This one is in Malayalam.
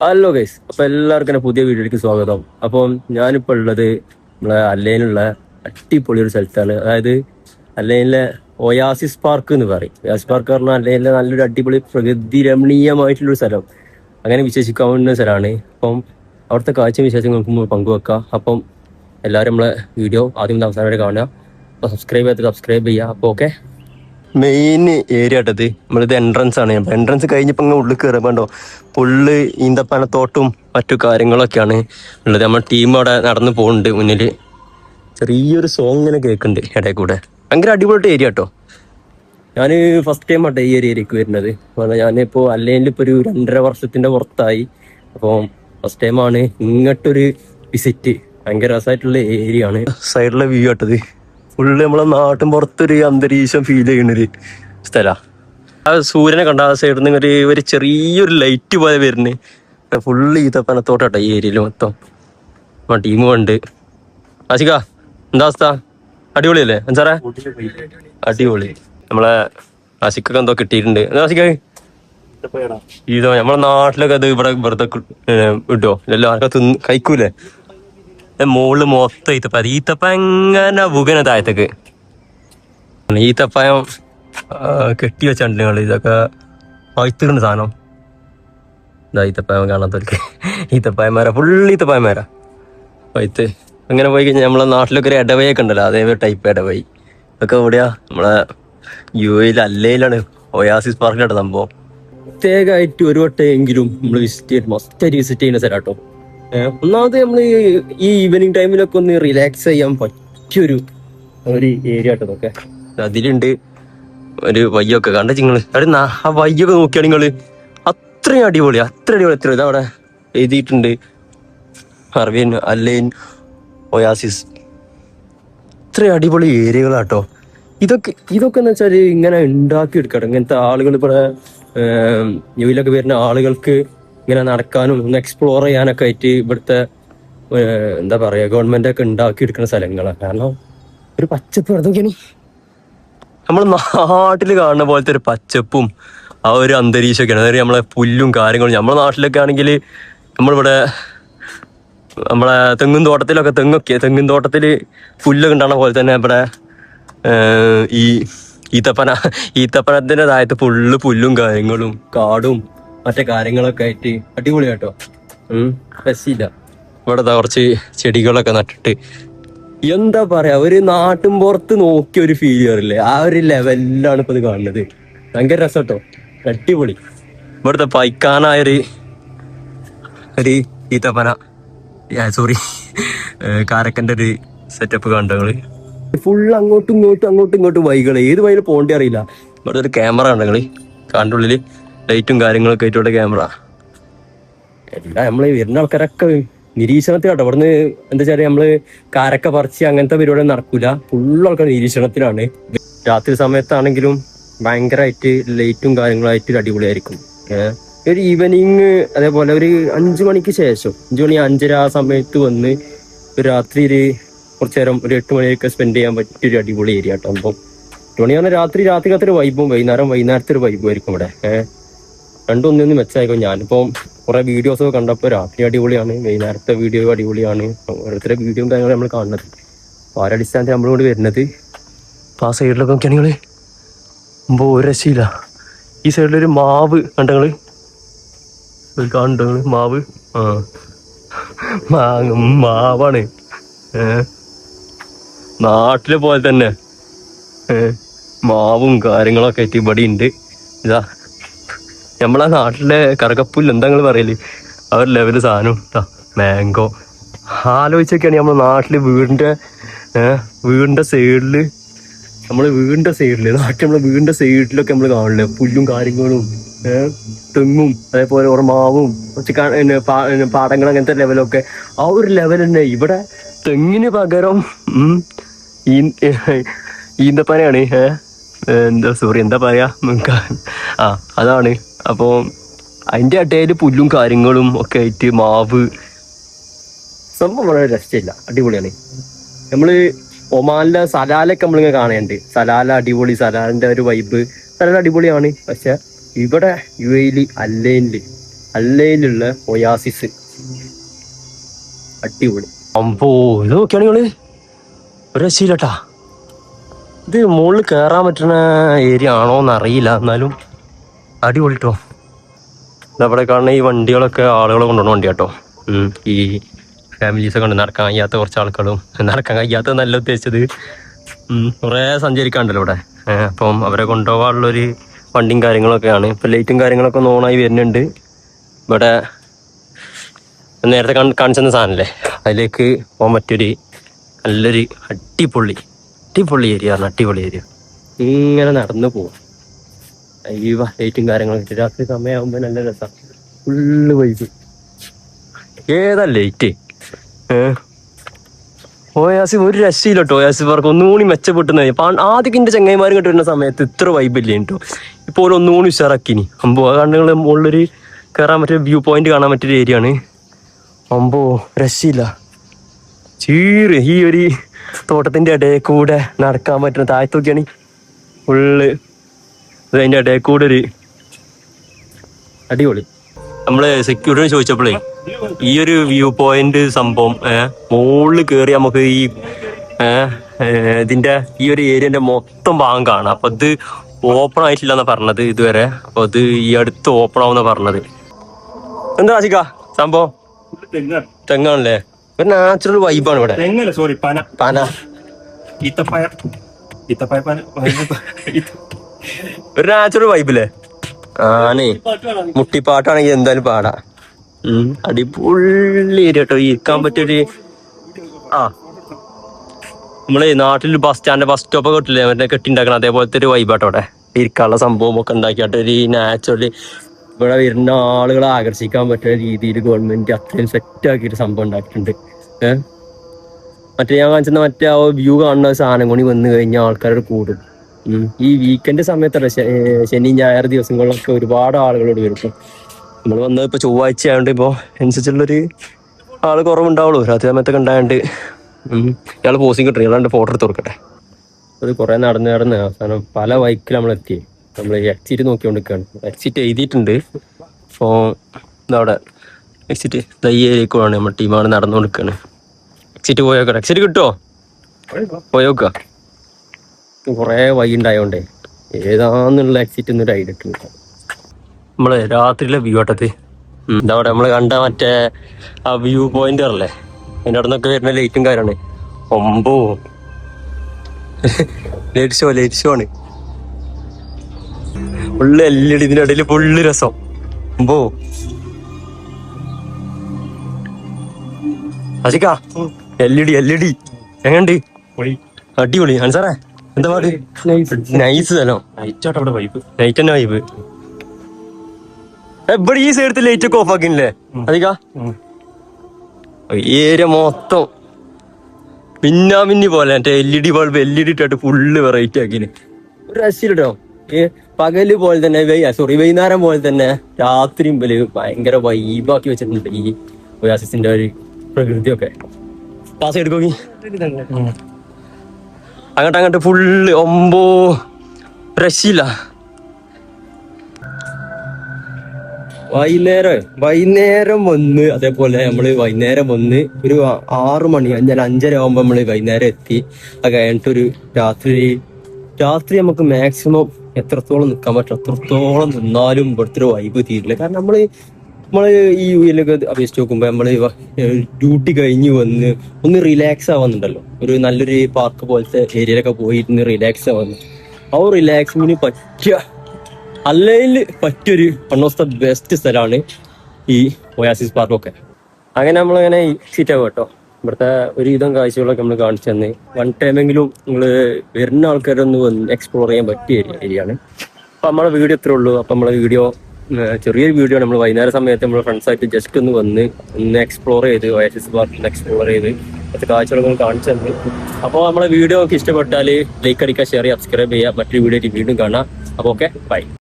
ഹലോ ഗൈസ്, അപ്പൊ എല്ലാവർക്കും എൻ്റെ പുതിയ വീഡിയോയിലേക്ക് സ്വാഗതം. അപ്പം ഞാനിപ്പോൾ ഉള്ളത് നമ്മളെ അല്ലൈനുള്ള അടിപൊളി ഒരു സ്ഥലത്താണ്. അതായത് അല്ലൈനിലെ ഒയാസിസ് പാർക്ക് എന്ന് പറയും. ഒയാസിസ് പാർക്ക് പറഞ്ഞാൽ അല്ലൈനിലെ നല്ലൊരു അടിപൊളി പ്രകൃതി രമണീയമായിട്ടുള്ളൊരു സ്ഥലം, അങ്ങനെ വിശേഷിക്കാവുന്ന സ്ഥലമാണ്. അപ്പം അവിടുത്തെ കാഴ്ച വിശേഷം നമുക്ക് പങ്കുവെക്കാം. അപ്പം എല്ലാവരും നമ്മളെ വീഡിയോ ആദ്യം അവസാനം വരെ കാണുക. അപ്പോൾ സബ്സ്ക്രൈബ് ചെയ്യുക. അപ്പോൾ ഓക്കെ, മെയിൻ ഏരിയ ആട്ടത് നമ്മളിത് എൻട്രൻസ് ആണ്. എൻട്രൻസ് കഴിഞ്ഞപ്പോൾ ഇങ്ങനെ ഉള്ളിൽ കയറുമ്പോണ്ടോ ഫുള്ള് ഈന്തപ്പനത്തോട്ടും മറ്റു കാര്യങ്ങളൊക്കെയാണ് ഉള്ളത്. നമ്മുടെ ടീം അവിടെ നടന്നു പോകുന്നുണ്ട്. മുന്നിൽ ചെറിയൊരു സോങ് ഇങ്ങനെ കേൾക്കുന്നുണ്ട് ഇടയിൽ കൂടെ. ഭയങ്കര അടിപൊളി ഏരിയ കേട്ടോ. ഞാൻ ഫസ്റ്റ് ടൈം ആട്ടെ ഈ ഏരിയയിലേക്ക് വരുന്നത്. ഞാനിപ്പോൾ അല്ലൈനിൽ ഇപ്പോൾ ഒരു 2.5 വർഷത്തിൻ്റെ പുറത്തായി. അപ്പോൾ ഫസ്റ്റ് ടൈമാണ് ഇങ്ങോട്ടൊരു വിസിറ്റ്. ഭയങ്കര രസമായിട്ടുള്ള ഏരിയ ആണ്. സൈഡിലെ വ്യൂ ആട്ടത് ഫുള്ള് നമ്മളെ നാട്ടിൻ പുറത്തൊരു അന്തരീക്ഷം ഫീൽ ചെയ്യുന്നൊരു സ്ഥലമാണ്. ആ സൂര്യനെ കണ്ട ആ സൈഡിൽ നിന്ന് ഒരു ചെറിയൊരു ലൈറ്റ് പോലെ വരുന്നത് ഫുള്ള് ഈത്തപ്പനത്തോട്ടാട്ടോ ഈ ഏരിയയിൽ മൊത്തം. ആ ടീമും ഉണ്ട്. ആശിക, എന്താ അവസ്ഥ? അടിപൊളിയല്ലേ സാറേ? അടിപൊളി. നമ്മളെ ആശിക്കൊക്കെ എന്തോ കിട്ടിയിട്ടുണ്ട്. ആശിക ഇതോ നമ്മളെ നാട്ടിലൊക്കെ അത് ഇവിടെ വെറുതെ കിട്ടുമോ? ഇല്ലല്ലോ, ആർക്കും കഴിക്കൂലേ? മുകളിൽ മൊത്തം ഈത്തപ്പഴം എങ്ങനെ പുകന താഴത്തേക്ക്. ഈത്തപ്പഴം കെട്ടി വെച്ചിട്ടുണ്ട് നിങ്ങൾ. ഇതൊക്കെ പഴുത്തിട്ടുണ്ട് സാധനം. ഇതാ ഈത്തപ്പഴം കാണാത്തവർക്ക് ഈത്തപ്പഴന്മാരാ, ഫുള്ള് ഈത്തപ്പഴന്മാരാ പഴുത്ത്. അങ്ങനെ പോയി കഴിഞ്ഞാൽ നമ്മളെ നാട്ടിലൊക്കെ ഒരു ഇടവയൊക്കെ ഉണ്ടല്ലോ, അതേ ടൈപ്പ് ഇടവഴി. ഇതൊക്കെ എവിടെയാ? നമ്മളെ UAE അല്ലയിലാണ്, ഒയാസിസ് പാർക്കിലാണ് സംഭവം. പ്രത്യേകമായിട്ട് ഒരു വട്ടമെങ്കിലും നമ്മൾ മസ്റ്റായിട്ട് വിസിറ്റ് ചെയ്യുന്ന സ്ഥലം കേട്ടോ. ഒന്നാമത് നമ്മൾ ഈ ഈവനിങ് ടൈമിലൊക്കെ ഒന്ന് റിലാക്സ് ചെയ്യാൻ പറ്റിയൊരു ഏരിയ ആട്ടോ ഇതൊക്കെ. അതിലുണ്ട് ഒരു വയ്യൊക്കെ കണ്ട നിങ്ങള്. അവിടെ ആ വയ്യൊക്കെ നോക്കിയാണ് നിങ്ങള്. അത്രയും അടിപൊളി, അത്ര അടിപൊളി. എത്ര ഇതവിടെ എഴുതിയിട്ടുണ്ട്, അർവിൻ അല്ലൈൻ ഒയാസിസ്. ഇത്രയും അടിപൊളി ഏരിയകളാട്ടോ ഇതൊക്കെ എന്ന് വെച്ചാൽ ഇങ്ങനെ ഉണ്ടാക്കി എടുക്കണം. ഇങ്ങനത്തെ ആളുകൾ ഇവിടെ യുവിലൊക്കെ വരുന്ന ആളുകൾക്ക് ഇങ്ങനെ നടക്കാനും ഒന്ന് എക്സ്പ്ലോർ ചെയ്യാനൊക്കെ ആയിട്ട് ഇവിടുത്തെ എന്താ പറയുക, ഗവൺമെന്റ് ഒക്കെ ഉണ്ടാക്കി എടുക്കുന്ന സ്ഥലങ്ങളാണ്. കാരണം ഒരു പച്ചപ്പ് അതൊക്കെയാണ് നമ്മൾ നാട്ടിൽ കാണുന്ന പോലത്തെ ഒരു പച്ചപ്പും ആ ഒരു അന്തരീക്ഷമൊക്കെയാണ്. അതായത് നമ്മളെ പുല്ലും കാര്യങ്ങളും. നമ്മളെ നാട്ടിലൊക്കെ ആണെങ്കിൽ നമ്മളിവിടെ നമ്മളെ തെങ്ങിൻ തോട്ടത്തിൽ പുല്ലൊക്കെ ഉണ്ടാകുന്ന പോലെ തന്നെ ഇവിടെ ഈ ഈത്തപ്പനത്തിന്റെ താഴത്ത് ഫുള്ള് പുല്ലും കാര്യങ്ങളും കാടും മറ്റേ കാര്യങ്ങളൊക്കെ ആയിട്ട് അടിപൊളിയാട്ടോ. രസില്ല. ഇവിടെ കുറച്ച് ചെടികളൊക്കെ നട്ടിട്ട് എന്താ പറയാ, ഒരു നാട്ടും പുറത്ത് നോക്കിയ ഒരു ഫീൽ ചെയ്യാറില്ലേ, ആ ഒരു ലെവലിലാണ് ഇപ്പൊ ഇത് കാണുന്നത്. ഭയങ്കര രസം കേട്ടോ, അടിപൊളി. ഇവിടുത്തെ പൈക്കാനായൊരു ഈത്തപ്പന, സോറി കാരക്കന്റെ ഒരു സെറ്റപ്പ് കണ്ടങ്ങള്. ഫുൾ അങ്ങോട്ടും ഇങ്ങോട്ടും വൈകള്, ഏത് വഴിയിൽ പോകേണ്ടി അറിയില്ല. ഇവിടെ ഒരു ക്യാമറ ഉണ്ടെങ്കിൽ കാണ്ടുള്ളില് ലൈറ്റും കാര്യങ്ങളൊക്കെ ആയിട്ട് ക്യാമറ. എല്ലാം നമ്മള് വരുന്ന ആൾക്കാരൊക്കെ നിരീക്ഷണത്തിലാട്ടോ. ഇവിടുന്ന് എന്താ വെച്ചാൽ നമ്മള് കാരക്ക പറിച്ച് അങ്ങനത്തെ പരിപാടി നടക്കൂല. ഫുൾ ആൾക്കാർ നിരീക്ഷണത്തിലാണ്. രാത്രി സമയത്താണെങ്കിലും ഭയങ്കരമായിട്ട് ലൈറ്റും കാര്യങ്ങളായിട്ട് അടിപൊളിയായിരിക്കും. ഒരു ഈവനിങ് അതേപോലെ ഒരു 5 മണിക്ക് ശേഷം, 5 മണി 5:30 ആ സമയത്ത് വന്ന് ഒരു രാത്രി കുറച്ചു നേരം ഒരു 8 മണിയൊക്കെ സ്പെൻഡ് ചെയ്യാൻ പറ്റിയൊരു അടിപൊളി ഏരിയ കേട്ടോ. അപ്പം 8 മണി പറഞ്ഞാൽ രാത്രിക്കത്തെ ഒരു വൈബും വൈകുന്നേരത്തെ ഒരു വൈബും ആയിരിക്കും ഇവിടെ. രണ്ടൊന്നും മെച്ചമായിരിക്കും. ഞാനിപ്പോൾ കുറെ വീഡിയോസ് ഒക്കെ കണ്ടപ്പോൾ രാത്രി അടിപൊളിയാണ്, വൈകുന്നേരത്തെ വീഡിയോ അടിപൊളിയാണ്. ഓരോരുത്തരുടെ വീഡിയോയും കാര്യങ്ങളും നമ്മൾ കാണുന്നത്. അപ്പോൾ ആ അടിസ്ഥാനത്തിൽ നമ്മളിവിടെ വരുന്നത്. അപ്പോൾ ആ സൈഡിലൊക്കെ നോക്കിയാൽ നിങ്ങൾ ഒരു രക്ഷയില്ല. ഈ സൈഡിലൊരു മാവ് കണ്ടങ്ങള് കാണുന്നുണ്ടോ? മാവ് മാവാണ്. നാട്ടിലെ പോലെ തന്നെ മാവും കാര്യങ്ങളൊക്കെ ആയിട്ട് ഇവിടെ ഉണ്ട്. ഇതാ നമ്മളെ നാട്ടിലെ കറുകപ്പുല്ല് എന്താ നിങ്ങൾ പറയല്, ആ ഒരു ലെവല് സാധനം. മാംഗോ ആലോചിച്ചൊക്കെയാണ് നമ്മളെ നാട്ടില് വീടിന്റെ സൈഡില് നമ്മളെ വീടിന്റെ സൈഡിലൊക്കെ നമ്മൾ കാണില്ലേ പുല്ലും കാര്യങ്ങളും, തെങ്ങും അതേപോലെ ഒരു മാവും പാടങ്ങൾ, അങ്ങനത്തെ ലെവലൊക്കെ. ആ ഒരു ലെവൽ തന്നെ ഇവിടെ. തെങ്ങിന് പകരം ഈന്തപ്പനയാണ്. എന്താ പറയാ, അതാണ്. അപ്പോൾ അതിൻ്റെ അട്ടയിൽ പുല്ലും കാര്യങ്ങളും ഒക്കെ ആയിട്ട് മാവ് സംഭവം വളരെ രസമില്ല, അടിപൊളിയാണ്. നമ്മള് ഒമാനിലെ സലാലൊക്കെ നമ്മളിങ്ങനെ കാണുന്നുണ്ട്. സലാല അടിപൊളി, സലാലിന്റെ ഒരു വൈബ് സലാല അടിപൊളിയാണ്. പക്ഷെ ഇവിടെ UAE അല്ലയിലുള്ള ഒയാസിസ് അടിപൊളി. അമ്പോ ഇത് നോക്കിയാണ് നിങ്ങള്, ഒരു രക്ഷയില്ലട്ടാ. ഇത് മുകളിൽ കയറാൻ പറ്റുന്ന ഏരിയ ആണോന്ന് അറിയില്ല, എന്നാലും അടിപൊളി കേട്ടോ. ഇതവിടെ കാണുന്ന ഈ വണ്ടികളൊക്കെ ആളുകളെ കൊണ്ടുപോകുന്ന വണ്ടി കേട്ടോ. ഈ ഫാമിലീസൊക്കെ ഉണ്ട്, നടക്കാൻ കഴിയാത്ത കുറച്ച് ആൾക്കാരും. നടക്കാൻ കഴിയാത്ത നല്ല ഉദ്ദേശിച്ചത് കുറേ സഞ്ചരിക്കാണ്ടല്ലോ ഇവിടെ. അപ്പം അവരെ കൊണ്ടുപോകാനുള്ളൊരു വണ്ടിയും കാര്യങ്ങളൊക്കെയാണ്. ഇപ്പം ലൈറ്റും കാര്യങ്ങളൊക്കെ ഒന്ന് ഓണായി വരുന്നുണ്ട്. ഇവിടെ നേരത്തെ കാണിച്ചെന്ന സാധനമല്ലേ, അതിലേക്ക് പോകാൻ പറ്റിയൊരു നല്ലൊരു അടിപൊളി ഏരിയ ആണ്. അടിപൊളി ഏരിയ. ഇങ്ങനെ നടന്നു പോകും. ഈ ലൈറ്റും കാര്യങ്ങളൊക്കെ രാത്രി സമയമാകുമ്പോൾ നല്ല രസമാണ്. Full vibe. ഏതാ ലൈറ്റ് ഓയാസി ഒരു രക്ഷയില്ല കേട്ടോ. ഓയാസി പാർക്ക് ഒന്നുകൂടി മെച്ചപ്പെട്ടുന്ന ആദ്യമൊക്കെ എൻ്റെ ചങ്ങായിമാരും കേട്ട് വരുന്ന സമയത്ത് ഇത്ര വൈബില്ലേ കേട്ടോ. ഇപ്പോൾ ഒന്നുകൂടി ഉഷാറാക്കിനി. അമ്പോ കണ്ണുകൾ മുകളിലൊരു കയറാൻ പറ്റിയ വ്യൂ പോയിന്റ് കാണാൻ പറ്റിയൊരു ഏരിയ ആണ്. അമ്പോ രക്ഷയില്ല. ചീറ് ഈ ഒരു തോട്ടത്തിൻ്റെ ഇടയിൽ കൂടെ നടക്കാൻ പറ്റുന്ന താഴത്തൊക്കെയാണ് ഫുള്ള്. അതിൻ്റെ ഇടയിൽ കൂടെ ഒരു അടിപൊളി. നമ്മള് സെക്യൂരിറ്റി ചോദിച്ചപ്പോഴേ ഈ ഒരു വ്യൂ പോയിന്റ് സംഭവം മുകളിൽ കയറി നമുക്ക് ഈ ഇതിന്റെ ഈ ഒരു ഏരിയന്റെ മൊത്തം ഭാഗം കാണാം. അപ്പൊ ഇത് ഓപ്പൺ ആയിട്ടില്ല എന്നാ പറഞ്ഞത് ഇതുവരെ. അപ്പൊ ഇത് ഈ അടുത്ത് ഓപ്പൺ ആവുന്ന പറഞ്ഞത്. എന്താ ആശിക്ക സംഭവം? തെങ്ങാണല്ലേ, ഒരു നാച്ചുറൽ വൈബാണ് ഇവിടെ. പന ഒരു നാച്ചുറൽ വൈബില്ലേ ആണേ. മുട്ടിപ്പാട്ടാണെങ്കിൽ എന്തായാലും പാടാ. അടിപൊളി ഏരിയ കേട്ടോ. ഇരിക്കാൻ പറ്റിയൊരു നമ്മളെ നാട്ടിൽ ബസ് സ്റ്റോപ്പൊക്കെ കിട്ടില്ലേ മറ്റേ കെട്ടിണ്ടാക്കണം, അതേപോലത്തെ ഒരു വൈബാട്ടോ അവിടെ. ഇരിക്കാനുള്ള സംഭവം ഒക്കെ ഉണ്ടാക്കിയിട്ട് ഒരു നാച്ചുറലി ഇവിടെ വരുന്ന ആളുകളെ ആകർഷിക്കാൻ പറ്റുന്ന രീതിയിൽ ഗവൺമെന്റ് അത്രയും സെറ്റ് ആക്കിയിട്ട് സംഭവം ഉണ്ടാക്കിയിട്ടുണ്ട്. മറ്റേ ഞാൻ കാണിച്ചെന്ന മറ്റേ ആ വ്യൂ കാണുന്ന സാധനം കൂടി വന്നു കഴിഞ്ഞാൽ ആൾക്കാരോട് കൂടും. ഈ വീക്കെൻഡ് സമയത്തല്ല, ശനി ഞായർ ദിവസങ്ങളിലൊക്കെ ഒരുപാട് ആളുകളോട് വരും. നമ്മൾ വന്നത് ഇപ്പോൾ ചൊവ്വാഴ്ച ആയതുകൊണ്ട് ഇപ്പോൾ അനുസരിച്ചുള്ളൊരു ആൾ കുറവുണ്ടാവുള്ളൂ. രാത്രി സമയത്തൊക്കെ ഉണ്ടായതുകൊണ്ട് ഇയാൾ പോസിങ് കിട്ടും. ഇയാളുടെ ഫോട്ടോ എടുത്ത് കൊടുക്കട്ടെ. അത് കുറേ നടന്ന് അവസാനം പല വൈക്കിൽ നമ്മളെത്തി. നമ്മൾ എക്സിറ്റ് നോക്കിക്കൊണ്ടിരിക്കുകയാണ്. എക്സിറ്റ് എഴുതിയിട്ടുണ്ട്. അപ്പോൾ ഇതവിടെ എക്സിറ്റ് തയ്യേരിക്കുവാണ്. നമ്മുടെ ടീമാണ് നടന്നുകൊണ്ടിരിക്കുകയാണ്. എക്സിറ്റ് പോയേക്കാം. എക്സിറ്റ് കിട്ടുമോ? പോയോക്കുക. കുറേ വൈ ഉണ്ടായതുകൊണ്ടേ ഏതാന്നുള്ള എക്സിറ്റ് എന്നൊരു ഐഡിയ ഇട്ടുണ്ട്. നമ്മള് രാത്രിയിലെ വ്യൂ ആട്ടത്ത് ഇതവിടെ നമ്മള് കണ്ട മറ്റേ ആ വ്യൂ പോയിന്റ് അല്ലേ, അതിൻ്റെ അവിടെ നിന്നൊക്കെ വരുന്ന ലൈറ്റും കാര്യമാണ്. ഒമ്പോ ലൈറ്റ് ഷോ ആണ് ഫുള്ള്. LED ഇതിൻ്റെ ഇടയിൽ ഫുള്ള് രസം. ഒമ്പോ അശിക്കാ LED എങ്ങനെയുണ്ട്? അടിപൊളി. അൻസാറേ എന്താ പാട്? നൈസ് സ്ഥലം. നൈറ്റ് തന്നെ വൈബ്. എവിടെ ഈ സൈഡത്തെ ലൈറ്റ് ഒക്കെ ഓഫ് ആക്കില്ലേ അധികാ? ഏരിയ മൊത്തം മിന്നാമിന്നി പോലെ മറ്റേ LED ബൾബ് ഇട്ടിട്ട് ഫുള്ള് വെറൈറ്റി ആക്കിന്. ഒരു രക്ഷയില്ലോ. പകല് പോലെ തന്നെ വൈകുന്നേരം പോലെ തന്നെ രാത്രിയും ഭയങ്കര വൈബാക്കി വെച്ചിട്ടുണ്ട് ഈ ഒയാസിന്റെ ഒരു പ്രകൃതിയൊക്കെ. പാസ് എടുക്കോക്കി അങ്ങോട്ട് ഫുള്ള്. ഒമ്പോ രക്ഷയില്ല. വൈകുന്നേരം വന്ന് അതേപോലെ നമ്മള് വൈകുന്നേരം വന്ന് ഒരു 6 മണി 5:30 ആകുമ്പോ നമ്മള് വൈകുന്നേരം എത്തി. അത് കഴിഞ്ഞിട്ടൊരു രാത്രി നമുക്ക് മാക്സിമം എത്രത്തോളം നിൽക്കാൻ പറ്റും അത്രത്തോളം നിന്നാലും ഇവിടുത്തെ ഒരു വൈബ് തീരില്ല. കാരണം നമ്മള് ഈ യുഎയിലൊക്കെ അപേക്ഷിച്ച് നോക്കുമ്പോ നമ്മള് ഡ്യൂട്ടി കഴിഞ്ഞ് വന്ന് ഒന്ന് റിലാക്സ് ആവുന്നുണ്ടല്ലോ. ഒരു നല്ലൊരു പാർക്ക് പോലത്തെ ഏരിയയിലൊക്കെ പോയിരുന്ന് റിലാക്സ് ആവുന്നു. ആ റിലാക്സിങ്ങിന് പറ്റിയൊരു വൺ ഓഫ് ദ ബെസ്റ്റ് സ്ഥലമാണ് ഈ ഒയാസിസ് പാർക്കൊക്കെ. അങ്ങനെ നമ്മളങ്ങനെ എക്സിറ്റ് ആവും കേട്ടോ. ഇവിടുത്തെ ഒരുവിധം കാഴ്ചകളൊക്കെ നമ്മൾ കാണിച്ചു തന്നെ. വൺ ടൈമെങ്കിലും നിങ്ങൾ വരുന്ന ആൾക്കാരൊന്ന് വന്ന് എക്സ്പ്ലോർ ചെയ്യാൻ പറ്റിയ ഏരിയ ആണ്. അപ്പം നമ്മളെ വീഡിയോ ഇത്രേ ഉള്ളൂ. അപ്പം നമ്മളെ വീഡിയോ ചെറിയൊരു വീഡിയോ ആണ്. നമ്മൾ വൈകുന്നേരം സമയത്ത് നമ്മൾ ഫ്രണ്ട്സായിട്ട് ജസ്റ്റ് ഒന്ന് എക്സ്പ്ലോർ ചെയ്ത് ഒയാസിസ് പാർക്കിൽ എക്സ്പ്ലോർ ചെയ്ത് മറ്റു കാഴ്ചകളൊക്കെ കാണിച്ചു തന്നെ. അപ്പോൾ നമ്മളെ വീഡിയോ ഒക്കെ ഇഷ്ടപ്പെട്ടാൽ ലൈക്ക് അടിക്കുക, ഷെയർ ചെയ്യുക, സബ്സ്ക്രൈബ് ചെയ്യുക. മറ്റൊരു വീഡിയോ വീണ്ടും കാണാം. അപ്പോൾ ഓക്കെ, ബൈ.